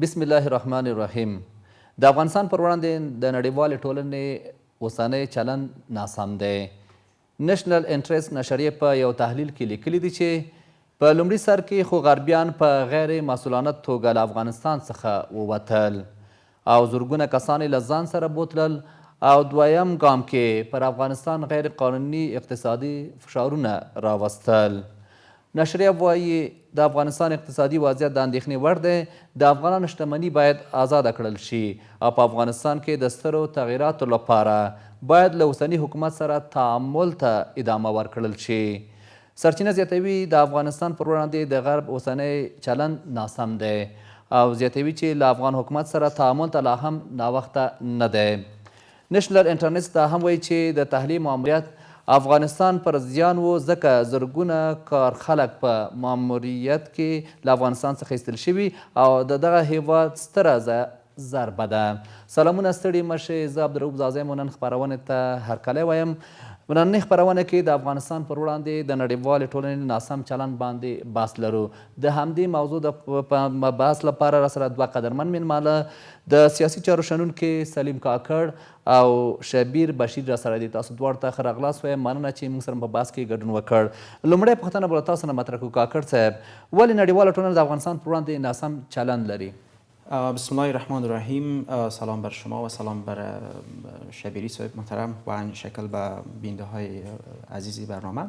بسم الله الرحمن الرحیم. د افغانستان پر وړاندې د نړیوالې ټولنې اوسنی چلند ناسم دی. نشنل انټرست نشریې په یو تحلیل کې لیکلي دي چې په لومړي سر کې خو غربیان په غیر مسؤلانه توګه له افغانستان څخه ووتل او زرګونه کسان یې له ځان سره بوتلل او دویم ګام کې پر افغانستان غیر قانوني اقتصادي فشارونه راوستل. نشریه وایي د افغانستان اقتصادي وضعیت د اندېښنې وړ دی. د افغانانو شتمني باید آزاده کړل شي او په افغانستان کې د سترو تغییراتو لپاره باید له اوسني حکومت سره تعامل ته ادامه ورکړل شي. سرچینه زیاتوي د افغانستان پر وړاندې د غرب اوسنی چلند ناسم دی او زیاتوي چې له افغان حکومت سره تعامل ته لا هم ناوخته نه دی. نشنل انټرنیټ دا هم وایي چې د تحلیل ماموریت افغانستان پر زیان و ځکه زرګونه کار خلک په ماموریت کې له افغانستان څخه ایستل شوي او د دغه هیواد ستره ضربه ده. سلامونه ستړي مشئ، زه عبدالرؤف زازی نن خپرونې ته هرکلی وایم. نننۍ خپرونه کې د افغانستان پر وړاندې د نړیوالې ټولنې ناسم چلند باندې بحث لرو. د همدې موضوع د بحث لپاره راسره دوه قدرمن مېلمانه د سیاسي چارو شنونکي سلیم کاکړ او شبیر بشیر راسره دي. تاسو دواړو ته ښه راغلاست وایم. مننه چې موږ سره په بحث کې ګډون وکړ. لومړی پوښتنه به له تاسو نه مطرح کړو. کاکړ صاحب، ولې نړیواله ټولنه د افغانستان پر وړاندې ناسم چلند لري؟ بسم الله الرحمن الرحیم. سلام بر شما و سلام بر شبیری صاحب محترم و این شکل به بیننده های عزیزی برنامه.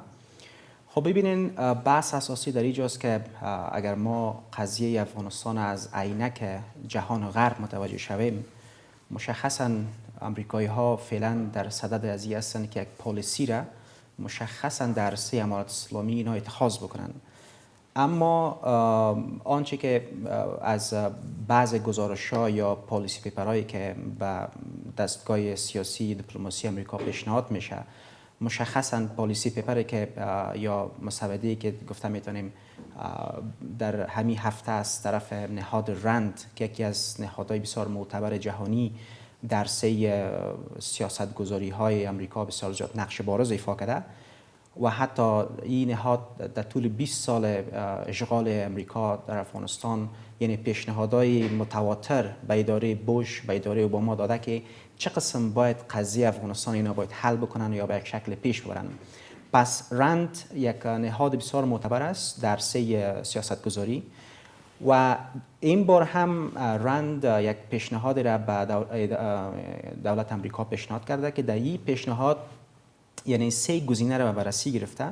خب ببینین، بحث اساسی در اینجاست که اگر ما قضیه افغانستان از عینک جهان غرب متوجه شویم، مشخصا امریکایی ها فعلا در صدد از این هستند که یک پالیسی را مشخصا در عرصه امارات اسلامی اینا اتخاذ بکنن. اما آنچه که از بعض گزارش‌ها یا پالیسی پیپرهایی که به دستگاه سیاسی دیپلماسی آمریکا پیشنهاد میشه، مشخصا پالیسی پیپری که یا مسوده‌ای که گفته میتونیم در همین هفته از طرف نهاد رند که یکی از نهادهای بسیار معتبر جهانی در عرصه سیاست‌گذاری‌های آمریکا بسیار زیاد نقش بارز ایفا کرده و حتی این نهاد در طول 20 سال اشغال امریکا در افغانستان، یعنی پیشنهادهای متواتر به اداره بوش، به اداره اوباما داده که چه قسم باید قضیه افغانستان اینا باید حل بکنن یا به یک شکل پیش ببرن. پس رند یک نهاد بسیار معتبر است در عرصه سیاستگذاری و این بار هم رند یک پیشنهاد را به دولت امریکا پیشنهاد کرده که در این پیشنهاد یعنی 3 گزینه را بررسی گرفته: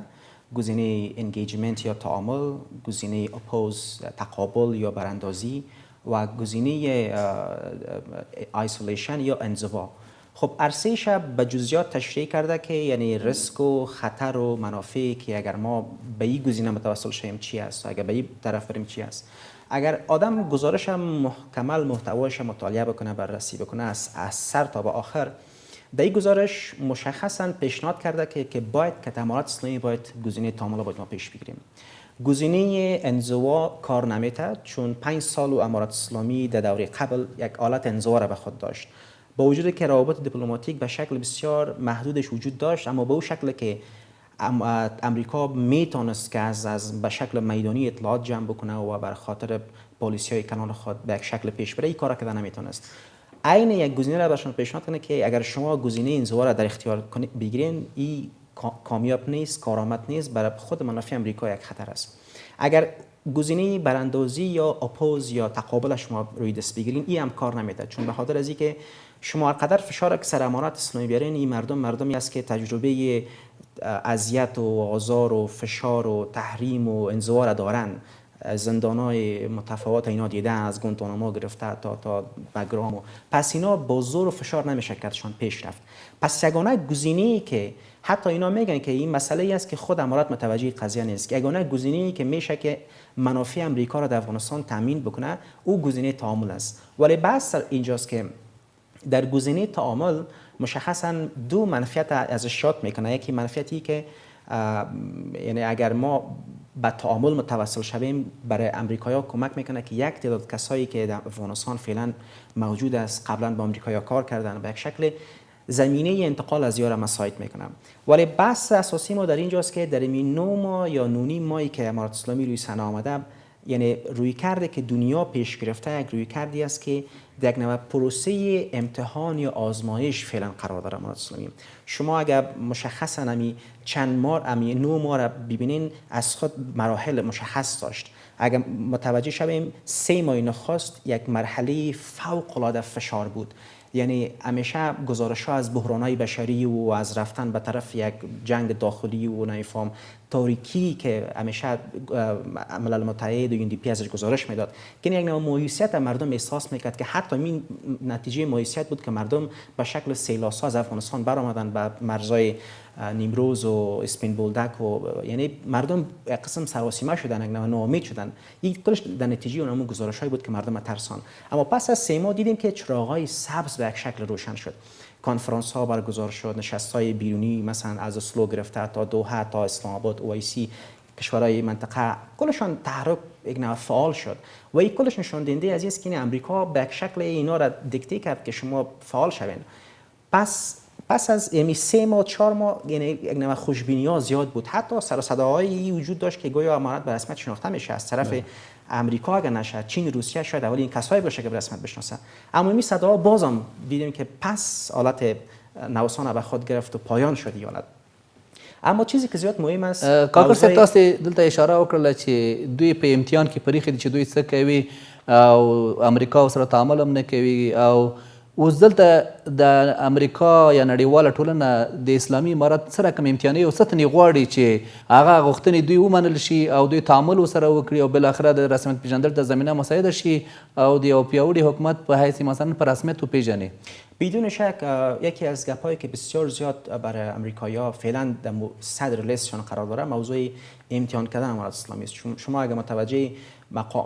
گزینه انگیجمنت یا تعامل، گزینه اپوز تقابل یا براندازی و گزینه آیسولیشن یا انزوا. خب عرصه‌اش به جزئیات تشریح کرده که یعنی ریسک و خطر و منافعی که اگر ما به این گزینه متوسل شویم چی است، اگر به این طرف بریم چی است. اگر آدم گزارش مکمل محتواش مطالعه بکنه، بررسی بکنه از سر تا به آخر، در این گزارش مشخصا پیشنهاد کرده که باید که امارات اسلامی باید گزینه تعامل باید ما پیش بگیریم. گزینه انزوا کار نمیته، چون 5 سال و امارات اسلامی در دوره قبل یک حالت انزوا را به خود داشت، با وجود که روابط دیپلماتیک به شکل بسیار محدودش وجود داشت، اما به اون شکل که امریکا میتونست که از به شکل میدانی اطلاعات جمع بکنه و بر خاطر پالیسی های کنار خود به یک شکل پیش بره، این کار کرده نمیتونست. عین یک گزینه را برشون پیشنهاد کنه که اگر شما گزینه انزوا را در اختیار بگیرین، این کامیاب نیست، کارآمد نیست، برای خود منافع امریکا یک خطر است. اگر گزینه براندازی یا اپوز یا تقابل شما روی دست بگیرین، این هم کار نمیده، چون به خاطر از اینکه شما هر قدر فشار سر امارات اسلامی بیارین، این مردمی است که تجربه اذیت و آزار و فشار و تحریم و انزوا را دارن. زندان‌های متفاوت اینا دیدن، از گوانتانامو گرفته تا بگرام، پس اینا با زور و فشار نمیشه کردشان پیش رفت. پس یگانه گزینه‌ای که حتی اینا میگن که این مسئله ای است که خود امارات متوجه قضیه نیست، یگانه گزینه‌ای که میشه که منافع امریکا را در افغانستان تامین بکنه، او گزینه تعامل است. ولی بحث اینجاست که در گزینه تعامل مشخصا 2 منفعت ازش یاد میکنه. یکی منفعتی که یعنی اگر ما به تعامل متوسل شویم، برای امریکایی‌ها کمک میکنه که یک تعداد کسایی که در افغانستان فعلا موجود است قبلا با امریکایی‌ها کار کردن، به یک شکل زمینه انتقال از یار مساعد میکنم. ولی بحث اساسی ما در اینجاست که در این 9 ماه یا 9.5 ماهی که امارات اسلامی روی صحنه آمده، یعنی روی کرده که دنیا پیش گرفته یک روی کردی است که در یک نوع پروسه امتحان یا آزمایش فعلا قرار داره. امارات اسلامی شما اگر مشخصا امی چند ماه امی 9 ماه را ببینین از خود مراحل مشخص داشت. اگر متوجه شویم 3 ماه نخست یک مرحله فوق العاده فشار بود، یعنی همیشه گزارش‌ها از بحران‌های بشری و از رفتن به طرف یک جنگ داخلی و نمی‌فهم تاریکی که همیشه ملل متحد و UNDP ازش گزارش میداد که یک نوع مایوسیت مردم احساس میکرد که حتی این نتیجه مایوسیت بود که مردم به شکل سیلاسا از افغانستان برآمدن به مرزهای نیمروز و اسپین بولدک و یعنی مردم یک قسم سراسیمه شدن، یک نوع ناامید شدن. این کلش در نتیجه اون گزارش‌هایی بود که مردم ترسان. اما پس از 3 ماه دیدیم که چراغ‌های سبز به یک شکل روشن شد. کنفرانس ها برگزار شد، نشست‌های بیرونی مثلا از اسلو گرفته تا دوحه تا اسلام آباد، OIC، کشورهای منطقه کلشان تحرک یک نوع فعال شد و این کلش نشان دهنده از است که امریکا به یک شکل اینا را دیکته کرد که شما فعال شوین. پس از 3 ماه 4 ماه یعنی یک نوع خوشبینی‌ها زیاد بود، حتی سر و صداهایی وجود داشت که گویا امارات به رسمیت شناخته میشه از طرف امریکا اگر نشه، چین، روسیه شاید اول این کسایی باشه که به رسمیت بشناسه. اما این صداها بازم دیدیم که پس حالت نوسان به خود گرفت و پایان شد حالت. اما چیزی که زیاد مهم است کاکر صاحب تاسو دلته اشاره وکړه چې دوی په امتحان کې پریخي دي چې دوی څه کوي او امریکا سره تعامل هم نه کوي او اوس دلته د امریکا یا نړیواله ټولنه د اسلامي امارت څه رقم امتحاني او څه تنې غواړي چې هغه غوښتنې دوی ومنل شي او دوی تعامل ورسره وکړي او بالاخره د رسمیت پېژندل ته زمینه مساعده شي او د یو پیاوړي حکومت په حیث مثلا په رسمیت وپېژني. بدون شک یکی از گپ‌هایی که بسیار زیاد برای امریکایی‌ها فعلا در صدر لیستشان قرار داره موضوع امتحان کردن امارات اسلامی است. شما اگر متوجه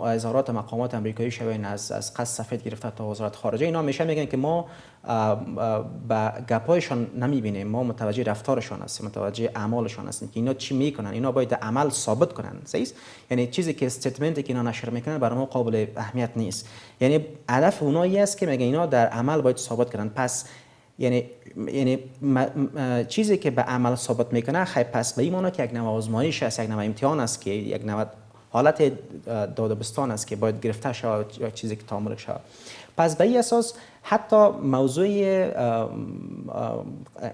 اظهارات مقامات امریکایی شوین از قصد سفید گرفته تا وزارت خارجه، اینا همیشه میگن که ما با گپایشان نمیبینیم، ما متوجه رفتارشان هستیم، متوجه اعمالشان هستیم که اینا چی میکنن، اینا باید عمل ثابت کنن. صحیح؟ یعنی چیزی که استیتمنتی که اینا نشر میکنن برای ما قابل اهمیت نیست. یعنی هدف اونایی است که میگن اینا در عمل باید ثابت کنن. پس یعنی چیزی که به عمل ثابت میکنه خیلی پس به این معنی که یک نوع آزمایش است، یک نوع امتحان است که یک نوع حالت دادبستان است که باید گرفته شود یا چیزی که تعامل شود. پس به این اساس حتی موضوع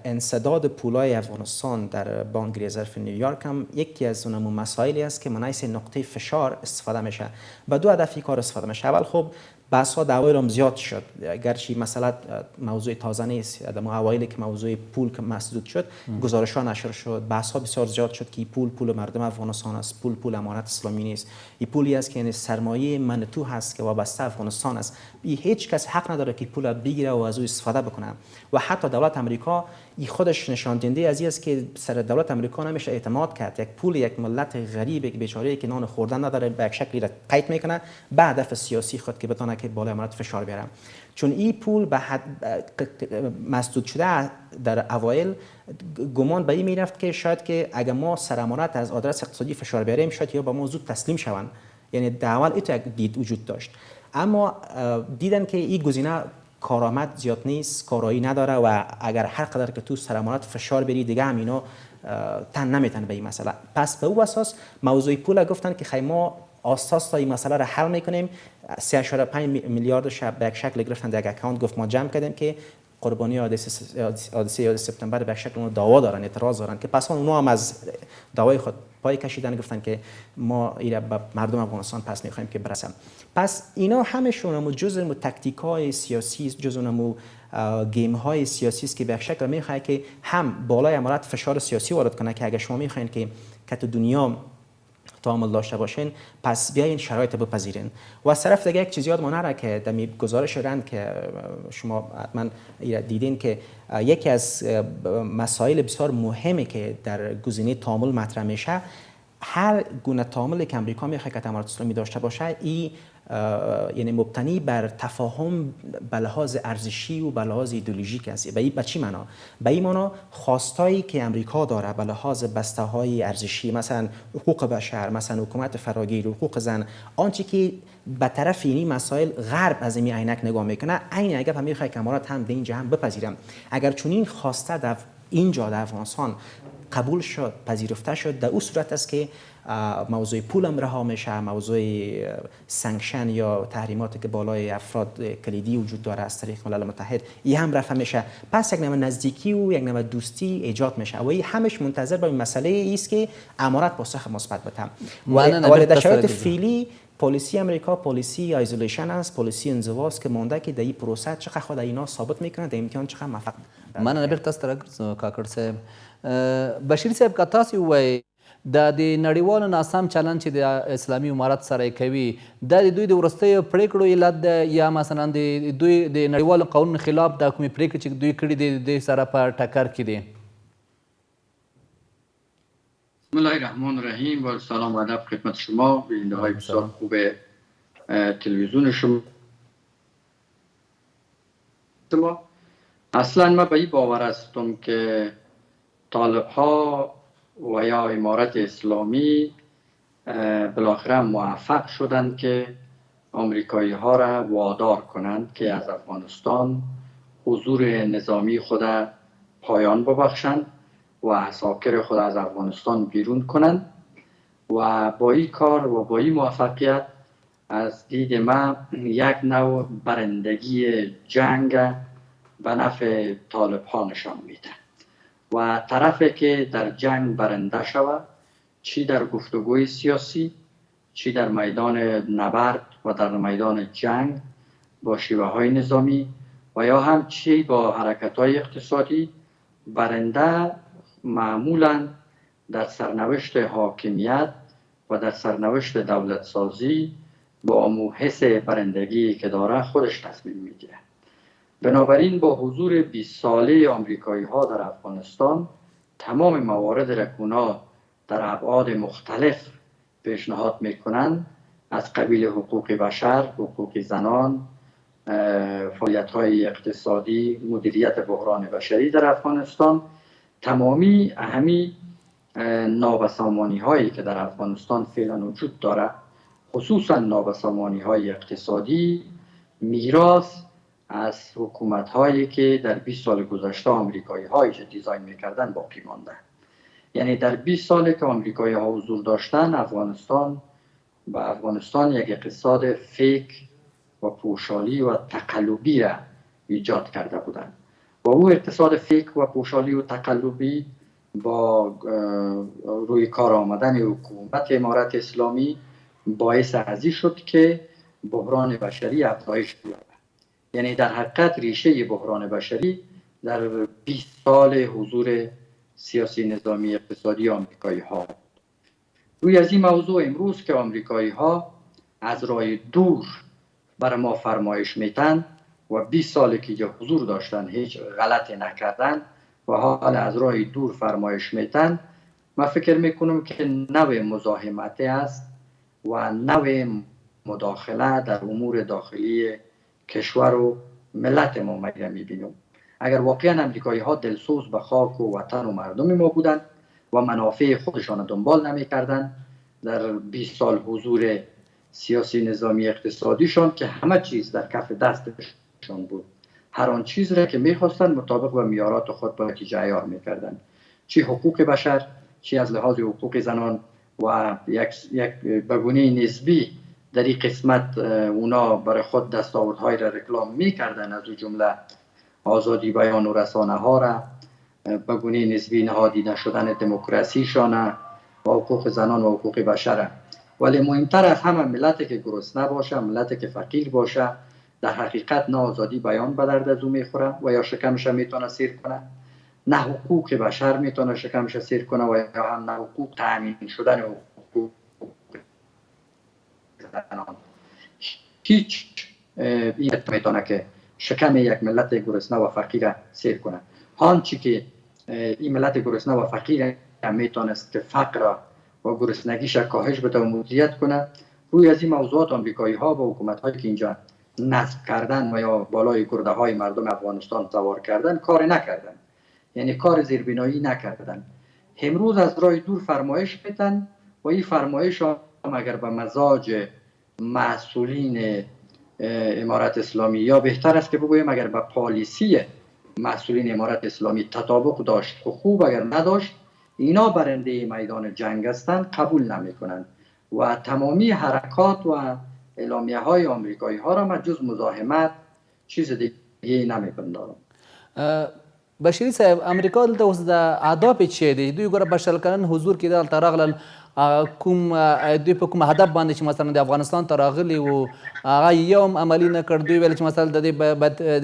انسداد پولای افغانستان در بانک رزرو نیویورک هم یکی از اون مسائلی است که منایس نقطه فشار استفاده میشه. به دو هدف کار استفاده میشه. اول خب بحث ها دعوای رام زیاد شد، گرچه مثلا موضوع تازه نیست. در اوایلی که موضوع پول که مسدود شد گزارش ها نشر شد، بحث ها بسیار زیاد شد که پول مردم افغانستان است، پول امارت اسلامی نیست، این پولی است که یعنی سرمایه منتو هست که وابسته افغانستان است. هیچ کس حق نداره که پول بگیره و از او استفاده بکنه و حتی دولت امریکا این خودش نشان دهنده از این است که سر دولت امریکا نمیشه اعتماد کرد. یک پول یک ملت غریب که بیچاره که نان خوردن نداره به یک شکلی را قید میکنه به هدف سیاسی خود که بتونه که بالای امارات فشار بیاره. چون این پول به مسدود شده در اوایل گمان به این میرفت که شاید که اگر ما سر امارات از آدرس اقتصادی فشار بیاریم شاید یا با ما زود تسلیم شوند. یعنی در اول این دید وجود داشت، اما دیدن که این گزینه کارآمد زیاد نیست، کارایی نداره و اگر هر قدر که تو سر امارات فشار بری دیگه هم اینا تن نمیتن به این مسئله. پس به او اساس موضوع پول گفتن که خیلی ما اساس تا این مسئله را حل میکنیم. 3.5 میلیاردش به یک شکل گرفتن در یک اکانت، گفت ما جمع کردیم که قربانی حادثه 11 سپتامبر به یک شکل اون دعوا دارن، اعتراض دارن که پس اونها هم از دعوای خود پای کشیدن، گفتن که ما اینا به مردم افغانستان پس میخوایم که برسن. پس اینا همشون جزء تاکتیک‌های سیاسی، جزء گیم های سیاسی است که به یک شکل میخواد که هم بالای امارات فشار سیاسی وارد کنه که اگه شما میخواین که تو دنیا تعامل داشته باشین پس بیاین شرایط بپذیرین. و از طرف دیگه یک چیز یاد مانره که در گزارش رند که شما حتما دیدین که یکی از مسائل بسیار مهمی که در گزینه تعامل مطرح میشه، هر گونه تعاملی که امریکا میخواد که امارات اسلامی داشته باشه این یعنی مبتنی بر تفاهم به لحاظ ارزشی و به لحاظ ایدئولوژیک است. به چی معنا؟ به این معنا خواستایی که امریکا داره به لحاظ بسته‌های ارزشی، مثلا حقوق بشر، مثلا حکومت فراگیر، حقوق زن، آنچه که به طرف این مسائل غرب از این عینک نگاه میکنه، عین اگه هم میخواد که امارات هم در این جهان بپذیرم. اگر چنین خواسته در اینجا در افغانستان قبول شد، پذیرفته شد، در او صورت است که موضوع پول هم رها میشه، موضوع سانکشن یا تحریماتی که بالای افراد کلیدی وجود داره از طریق ملل متحد این هم رفع میشه. پس یک نوع نزدیکی و یک نوع دوستی ایجاد میشه و این همش منتظر به مسئله است که امارات پاسخ مثبت بده. ولی در شرایط فعلی پالیسی امریکا پالیسی آیزولیشن است، پالیسی انزواست که مونده که در این پروسه چقدر خود اینا ثابت میکنه، در امتحان چقدر موفق. من نه بیرته ستاره کاکړ صاحب بشیر صاحب که تاسو وایي د نړیوالو ناسم چلند چې د اسلامي امارت سره کوي دا د دوی د وروستیو پریکړو علت ده یا مثلا د دوی د نړیوالو قانون خلاف د کومې پریکړې چې دوی کړي دي د دوی سره په ټکر کې دي؟ بسم الله الرحمن الرحیم و سلام و ادب خدمت شما بیننده های بسیار خوب تلویزیون شما. اصلا من به این باور هستم که طالب ها و یا امارت اسلامی بالاخره موفق شدند که آمریکایی ها را وادار کنند که از افغانستان حضور نظامی خود پایان ببخشند و عساکر خود از افغانستان بیرون کنند و با این کار و با این موفقیت از دید من یک نوع برندگی جنگ به نفع طالب ها نشان میده و طرفی که در جنگ برنده شود، چی در گفتگوی سیاسی، چی در میدان نبرد و در میدان جنگ با شیوه های نظامی و یا هم چی با حرکت های اقتصادی، برنده معمولا در سرنوشت حاکمیت و در سرنوشت دولت سازی با امو حس برندگی که داره خودش تصمیم میگیره. بنابراین با حضور 20 ساله آمریکایی ها در افغانستان تمام موارد را که اونا در ابعاد مختلف پیشنهاد میکنند، از قبیل حقوق بشر، حقوق زنان، فعالیت های اقتصادی، مدیریت بحران بشری در افغانستان، تمامی اهمی نابسامانی هایی که در افغانستان فعلا وجود داره، خصوصا نابسامانی های اقتصادی، میراث از حکومت هایی که در 20 سال گذشته آمریکایی هایی که دیزاین میکردن باقی مانده. یعنی در 20 سالی که آمریکایی ها حضور داشتن، افغانستان یک اقتصاد فیک و پوشالی و تقلبی را ایجاد کرده بودند و او اقتصاد فیک و پوشالی و تقلبی با روی کار آمدن حکومت امارت اسلامی باعث ازی شد که بحران بشری افزایش یابد. یعنی در حقیقت ریشه بحران بشری در 20 سال حضور سیاسی نظامی اقتصادی آمریکایی ها. روی از این موضوع امروز که آمریکایی ها از راه دور بر ما فرمایش میتن و 20 سالی که حضور داشتن هیچ غلطی نکردن و حال از راه دور فرمایش میتن، من فکر میکنم که نوع مزاحمت است و نوع مداخله در امور داخلی کشور و ملت ما میبینم. اگر واقعا امریکایی ها دلسوز به خاک و وطن و مردم ما بودند و منافع خودشان دنبال نمیکردن در 20 سال حضور سیاسی نظامی اقتصادیشان که همه چیز در کف دستشان بود، هر آن چیز را که میخواستند مطابق با معیارات خود با نتیجه عیار میکردند، چی حقوق بشر، چی از لحاظ حقوق زنان و یک بگونه نسبی در این قسمت اونا برای خود دستاوردهای را رکلام میکردن، از اون جمله آزادی بیان و رسانه ها را، بگونه نسبی نهادی نشدن دموکراسیشان و حقوق زنان و حقوق بشر. ولی مهمتر از همه ملتی که گرسنه باشه، ملتی که فقیر باشه، در حقیقت نه آزادی بیان به درد از او میخوره و یا شکمش میتونه سیر کنه، نه حقوق بشر میتونه شکمش سیر کنه و یا هم نه حقوق تامین شدن حقوق زنان. هیچ این میتونه که شکم یک ملت گرسنه و فقیر سیر کنه. هانچی که این ملت گرسنه و فقیر میتونست که فقر و گرسنگیش کاهش بده و مدیریت کنه، روی از این موضوعات آمریکایی ها و حکومت هایی که اینجا نصب کردن و یا بالای گرده های مردم افغانستان سوار کردن کار نکردن، یعنی کار زیربنایی نکردن. امروز از راه دور فرمایش میتن و این فرمایش هم اگر به مزاج مسئولین امارت اسلامی، یا بهتر است که بگویم اگر به پالیسی مسئولین امارت اسلامی تطابق داشت و خوب، اگر نداشت اینا برنده میدان جنگ هستند قبول نمی کنند و تمامی حرکات و اعلامیه های آمریکایی ها را من جز مزاحمت چیز دیگه نمی پندارم. بشیری صاحب امریکا دلته اوس د اهداف چی دي؟ دوی ګوره بشل کلن حضور کې دلته راغلل، کوم دوی په کوم هدف باندې چې مثلا د افغانستان ته راغلي وو هغه یو هم عملي نه کړ. دوی ویل چې مثلا د دې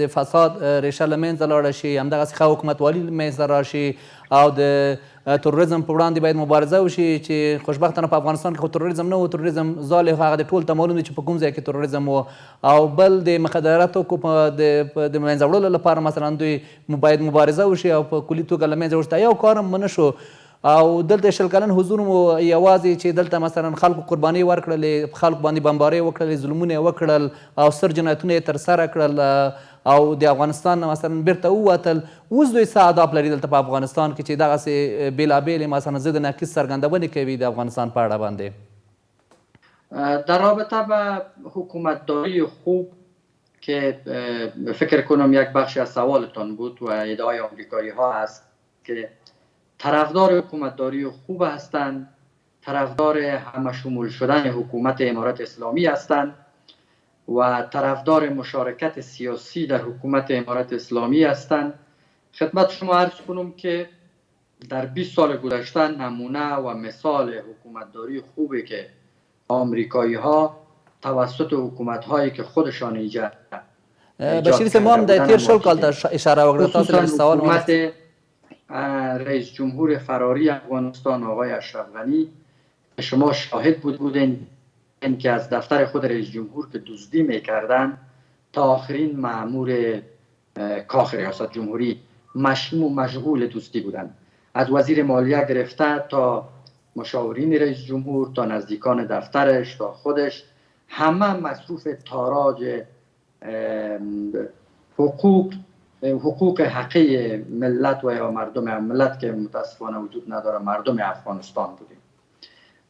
د فساد ریشه له منځه لاړه شي، همدغسې ښه حکومتوالي له منځته راشي او د تروریزم په وړاندې باید مبارزه وشي چې خوشبختانه په افغانستان کې خو تروریزم نه و، تروریزم ځال هغه د ټول ته معلوم دی چې په کوم ځای کې تروریزم و، او بل د مخدراتو د منځه وړلو لپاره مثلا دوی باید مبارزه وشي او په کلي توګه له منځه وشي. یو کار هم ونه شو او دلته شل کلن حضور مو یوازې چې دلته مثلا خلکو قرباني ورکړلې، خلکو باندې بمبارۍ وکړلې، ظلمونه یې وکړل او ستر جنایتونه یې ترسره کړل او د افغانستان نه مثلا بیرته ووتل. اوس دوی څه اهداف لري دلته په افغانستان کې چې دغسې بېلابېلې مثلا ضد نقیص څرګندونې کوي د افغانستان په اړه باندې؟ در رابطه با حکومتداری خوب که فکر کنم یک بخش از سوالتان بود و ادعای آمریکایی ها است که طرفدار حکومتداری خوب هستند، طرفدار همشمول شدن حکومت امارت اسلامی هستند و طرفدار مشارکت سیاسی در حکومت امارت اسلامی هستند. خدمت شما عرض کنم که در 20 سال گذشته نمونه و مثال حکومتداری خوبی که آمریکایی ها توسط حکومت هایی که خودشان ایجاد بشیر صاحب ما هم در تیر شل کال ته اشاره وکړه، تاسو لږ سوال حکومت رئیس جمهور فراری افغانستان آقای اشرف غنی شما شاهد بودین که از دفتر خود رئیس جمهور که دزدی میکردن تا آخرین مأمور کاخ ریاست جمهوری مشغول دزدی بودن، از وزیر مالیه گرفته تا مشاورین رئیس جمهور تا نزدیکان دفترش تا خودش همه مصروف تاراج حقوق حقی ملت و یا ملت که متاسفانه وجود نداره، مردم افغانستان بودیم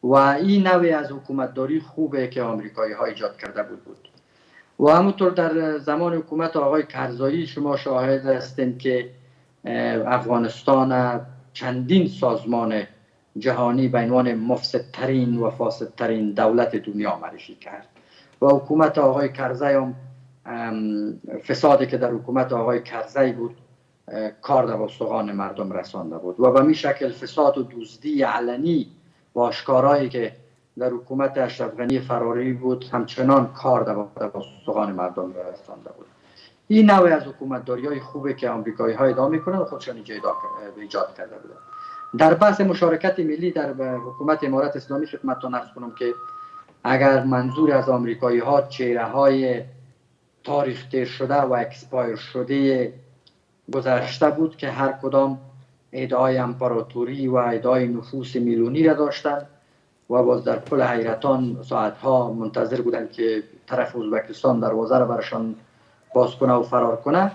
و این نوعی از حکومتداری خوبه که آمریکایی ها ایجاد کرده بود. و همونطور در زمان حکومت آقای کرزایی شما شاهد هستین که افغانستان چندین سازمان جهانی به عنوان مفسدترین و فاسدترین دولت دنیا معرفی کرد و حکومت آقای کرزی هم فسادی که در حکومت آقای کرزی بود کار در استخوان مردم رسانده بود و به می شکل فساد و دزدی علنی و آشکارایی که در حکومت اشرف غنی فراری بود همچنان کار در استخوان مردم رسانده بود. این نوع از حکومتداری های خوبه که آمریکایی ها ادعا میکنند و خودشان ایجاد کرده بودند. در بحث مشارکت ملی در حکومت امارت اسلامی خدمتتون عرض کنم که اگر منظور از آمریکایی ها چهره های تاریخ تیر شده و اکسپایر شده گذشته بود که هر کدام ادعای امپراتوری و ادعای نفوذ میلیونی را داشتند و باز در پل حیرتان ساعتها منتظر بودند که طرف ازبکستان دروازه را برشان باز کنه و فرار کنه،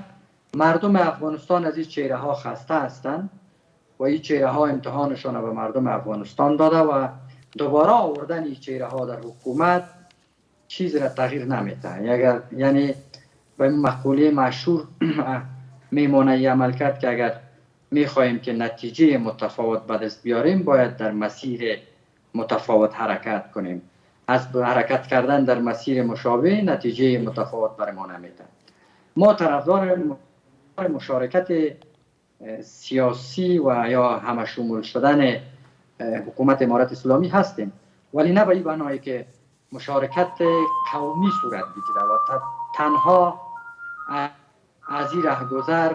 مردم افغانستان از این چهره ها خسته هستند و این چهره ها امتحانشان را به مردم افغانستان داده و دوباره آوردن این چهره ها در حکومت چیز را تغییر نمیده. یعنی به مقوله مشهور میمونه عمل کرد که اگر میخواهیم که نتیجه متفاوت به دست بیاریم باید در مسیر متفاوت حرکت کنیم. از حرکت کردن در مسیر مشابه نتیجه متفاوت برای ما نمیده. ما طرفدار مشارکت سیاسی و یا همشمول شدن حکومت امارت اسلامی هستیم، ولی نه به این بنایی که مشارکت قومی صورت بگیره و تنها از این رهگذر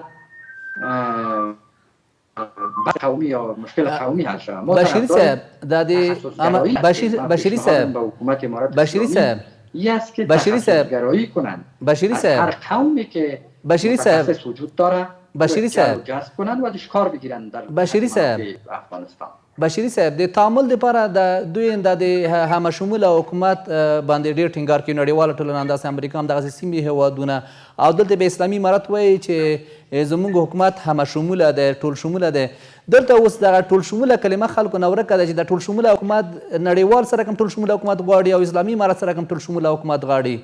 قومی یا مشکل قومی حل شود. بشیری صاحب بشیری صاحب حکومت امارت بشیری صاحب است که تخصص‌گرایی کنند. بشیری صاحب هر قومی که بشیری صاحب وجود داره بشیری صاحب جذب کنند و دشکار بگیرند در بشیری صاحب افغانستان. بشیری صاحب د تعامل لپاره د دوی د همشموله حکومت باندې ډیر ټینګار کوي نړیواله ټولنه انداسې امریکا هم دغسې سیمې هیوادونه او دلته به اسلامي امارت وایي چې زموږ حکومت همشموله دی، ټول شموله دی. دلته اوس دغه ټول شموله کلمه خلکو نه ورکه ده چې د ټول شموله حکومت نړیوال سره کوم ټول شموله حکومت غواړي او اسلامي امارت سره کوم ټول شموله حکومت غواړي.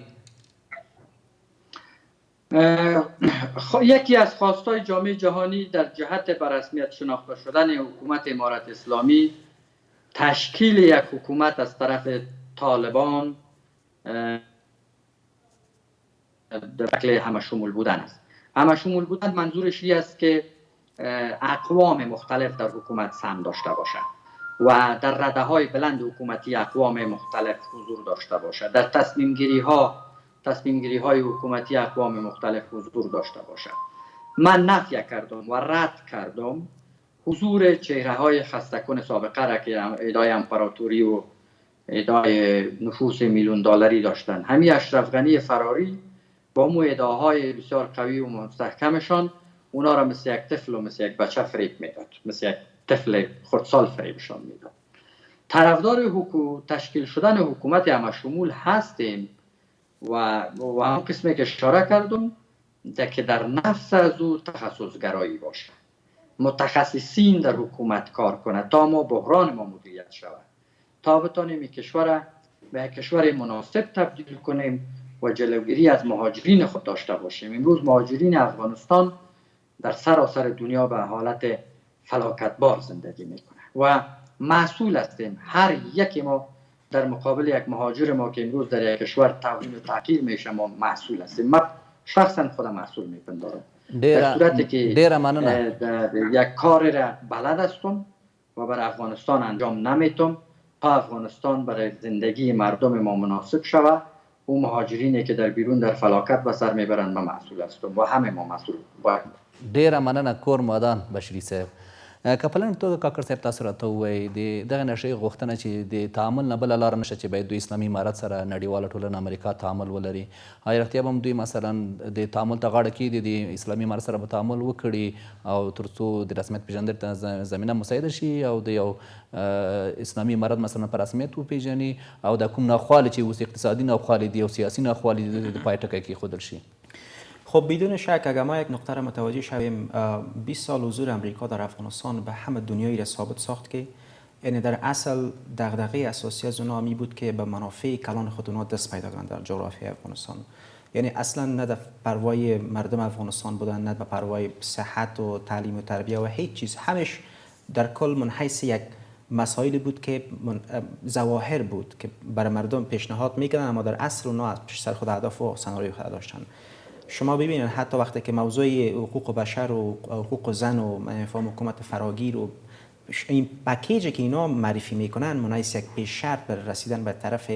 یکی از خواستهای جامعه جهانی در جهت به رسمیت شناخته شدن حکومت امارت اسلامی تشکیل یک حکومت از طرف طالبان در شکل همه شمول بودن است. همه شمول بودن منظورش این است که اقوام مختلف در حکومت سهم داشته باشند و در رده های بلند حکومتی اقوام مختلف حضور داشته باشند. در تصمیم گیری های حکومتی اقوام مختلف حضور داشته باشند. من نفی کردم و رد کردم حضور چهره های خسته‌کن سابقه را که ادعای امپراتوری و ادعای نفوذ میلیون دلاری داشتند. همین اشرف غنی فراری با مو ادعاهای بسیار قوی و مستحکمشان اونا را مثل یک طفل و مثل یک بچه فریب میداد، مثل یک طفل خردسال فریبشان میداد. طرفدار تشکیل شدن حکومت همه شمول هستیم و هم قسمی که اشاره کردم که در نفس از او تخصصگرایی باشه، متخصصین در حکومت کار کنه تا ما بحران ما مدیریت شود، تا بتانیم این کشور به کشور مناسب تبدیل کنیم و جلوگیری از مهاجرین خود داشته باشیم. امروز مهاجرین افغانستان در سراسر دنیا به حالت فلاکتبار زندگی میکنه و مسئول هستیم. هر یک ما در مقابل یک مهاجر ما که امروز در یک کشور توهین و تحقیر میشه ما مسئول هستیم. من شخصا خودم مسئول میپندارم در صورتی که یک کار را بلد هستم و برای افغانستان انجام نمیتم تا افغانستان برای زندگی مردم ما مناسب شود. او مهاجرینی که در بیرون در فلاکت به سر میبرند ما مسئول هستم و همه ما مسئول باید. ډیره مننه کور مادان بشري صاحب. که پلان توګه کاکړ صاحب تاسو راته ووایئ د دغه نشې غوښتنه چې د تعامل نه بله لاره نشته چې باید دوی اسلامي امارت سره نړیواله ټولنه امریکا تعامل ولري. آیا رښتیا به هم دوی مثلا د تعامل ته غاړه کېږدي د اسلامي امارت سره به تعامل وکړي او تر څو د رسمیت پېژندنې ته زمینه مساعده شي او د یو اسلامي امارت مثلا په رسمیت وپېژني او د کوم ناخوالې چې اوس اقتصادي ناخوالې دي او سیاسي ناخوالې د پای ټکی کېښودل شي؟ خب بدون شک اگر ما یک نقطه را متوجه شویم 20 سال حضور امریکا در افغانستان به همه دنیایی را ثابت ساخت که یعنی در اصل دغدغه اساسی از اونها می بود که به منافع کلان خود اونها دست پیدا کنند در جغرافیای افغانستان. یعنی اصلا نه در پروای مردم افغانستان بودن، نه به پروای صحت و تعلیم و تربیه و هیچ چیز. همش در کل منحیث یک مسائلی بود که ظواهر بود که برای مردم پیشنهاد میکردن اما در اصل اونها از پیش سر خود اهداف و سناریوی خود داشتن. شما ببینید حتی وقتی که موضوع حقوق بشر و حقوق زن و مفهوم حکومت فراگیر و این پکیجی که اینا معرفی میکنن مناسب یک پیش شرط بر رسیدن به طرف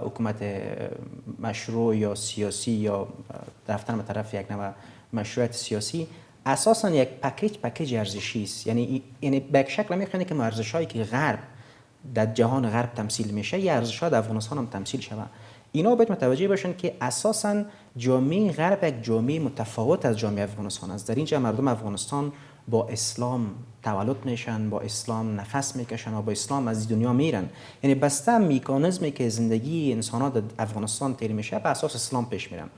حکومت مشروع یا سیاسی یا رفتن به طرف یک نوع مشروعیت سیاسی اساسا یک پکیج ارزشی است. یعنی به یک شکل میخوانه که ارزش‌هایی که غرب در جهان غرب تمثیل میشه یا ارزش‌ها در افغانستان هم تمثیل شود. اینا باید متوجه باشن که اساساً جامعه غرب یک جامعه متفاوت از جامعه افغانستان است. در اینجا مردم افغانستان با اسلام تولد میشن، با اسلام نفس میکشن و با اسلام از دنیا میرن. یعنی بسته مکانیزمی که زندگی انسان‌ها در افغانستان طی میشه به اساس اسلام پیش میرن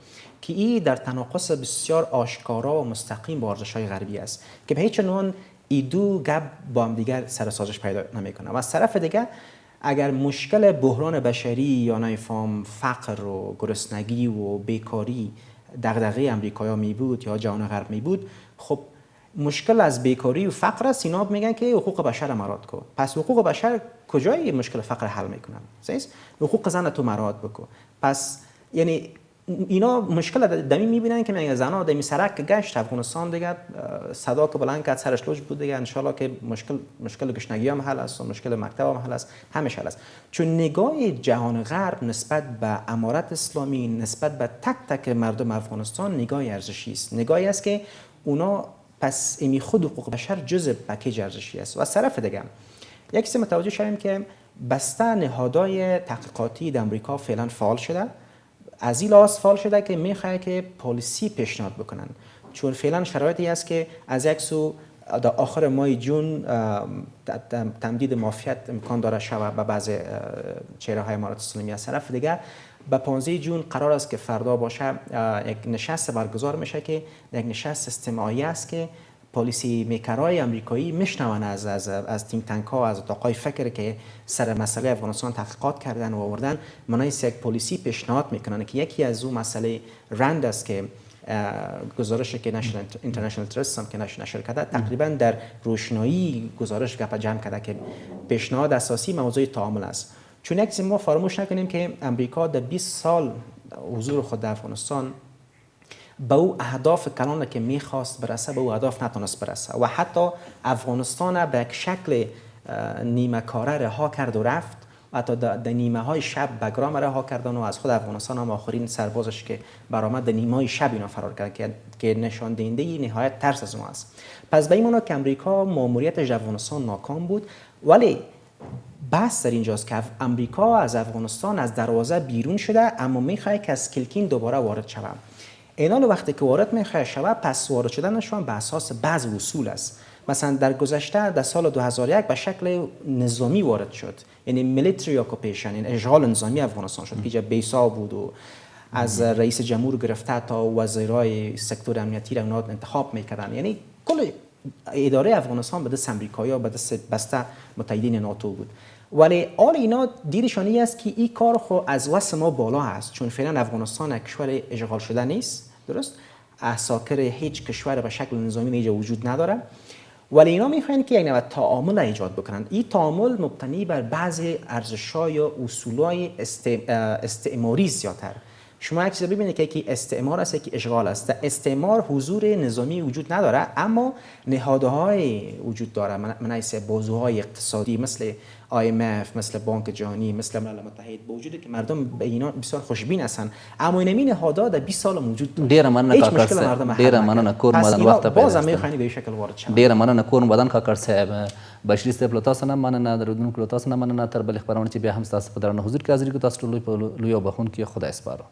که این در تناقض بسیار آشکارا و مستقیم با ارزش‌های غربی است که به هیچ عنوان این دو گپ با هم دیگر سر سازش پیدا نمیکنه. و از طرف دیگر اگر مشکل بحران بشری یا نمیفهم فقر و گرسنگی و بیکاری دغدغه امریکایا می بود یا جهان غرب می بود، خب مشکل از بیکاری و فقر است. اینا میگن که حقوق بشر مراد کن. پس حقوق بشر کجای مشکل فقر حل میکنن؟ صحیح؟ حقوق زن تو مراد بکن. پس یعنی اینا مشکل دمی میبینن که میگن زنا دمی سرک گشت افغانستان دیگه صدا که بلند کرد سرش لوج بود دیگه ان شاء الله که مشکل گشنگی هم حل است و مشکل مکتب هم حل است، همش حل است. چون نگاه جهان غرب نسبت به امارت اسلامی، نسبت به تک تک مردم افغانستان نگاه ارزشی است. نگاهی است که اونا پس امی خود حقوق بشر جزء پکیج ارزشی است. و از طرف دیگه یک چیز متوجه شویم که بسته نهادهای تحقیقاتی در آمریکا فعلا فعال شده. از این لحاظ فعال شده که میخواد که پالیسی پیشنهاد بکنن، چون فعلا شرایطی است که از یک سو در آخر ماه جون تمدید معافیت امکان داره شود به بعض چهره های امارت اسلامی. از طرف دیگر به 15 جون قرار است که فردا باشه یک نشست برگزار میشه که یک نشست استماعی است که پالیسی میکرای امریکایی میشنون از تینک تانک ها، از اتاقای فکر که سر مسئله افغانستان تحقیقات کردن و آوردن مناسب یک پالیسی پیشنهاد میکنن که یکی از اون مسئله رند است که گزارشی که اینترنشنال ترست هم که نشر کرده تقریبا در روشنایی گزارش گپ جمع کرده که پیشنهاد اساسی موضوع تعامل است. چون یک ما فراموش نکنیم که امریکا در 20 سال حضور خود در افغانستان به او اهداف کلان که میخواست برسه به او اهداف نتونست برسه و حتی افغانستان به یک شکل نیمه کاره رها کرد و رفت و حتی در نیمه های شب بگرام رها کردن و از خود افغانستان هم آخرین سربازش که برآمد در نیمه های شب اینا فرار کرد که نشان دهنده نهایت ترس از ما است. پس به این معنا که امریکا ماموریتش افغانستان ناکام بود، ولی بحث در اینجاست که امریکا از افغانستان از دروازه بیرون شده اما میخواد که از کلکین دوباره وارد شود. اینا وقتی که وارد میخواد شود پس وارد شدنشون به اساس بعض اصول است. مثلا در گذشته در سال 2001 به شکل نظامی وارد شد، یعنی میلیتری اکوپیشن، یعنی اشغال نظامی افغانستان شد که بیسا بود و از رئیس جمهور گرفته تا وزیرای سکتور امنیتی را اونا انتخاب میکردن، یعنی کل اداره افغانستان به دست امریکایی‌ها به دست بسته متحدین ناتو بود. ولی آل اینا دیدشانی است که این کار خو از وس ما بالا هست، چون فعلا افغانستان یک کشور اشغال شده نیست، درست؟ ساکر هیچ کشور به شکل نظامی اینجا وجود نداره. ولی اینا میخواین که یک نوع تعامل ایجاد بکنن. این تعامل مبتنی بر بعضی ارزش‌ها یا اصولای استعماری زیادتر. شما یک چیز ببینید که استعمار است که اشغال است. در استعمار حضور نظامی وجود نداره اما نهادهای وجود داره، من حیث بازوهای اقتصادی مثل IMF، مثل بانک جهانی، مثل ملل متحد، با وجودی که مردم به اینا بسیار خوشبین هستند اما این نهادها در 20 سال موجود دارند. ډیره مننه کاکړ صاحب، ډیره مننه کور مدن وخت په باز هم میخواین به شکل وارد شوند. ډیره مننه کور مدن کاکړ صاحب. بشري صاحب له تاسو نه مننه، درودونکو له تاسو نه مننه. تر بلې خپرونې چې بیا هم ستاسو په درانه حضور کې حاضرېږو. تاسو ټول لوی په لوی او بخونکي خدای سپارو.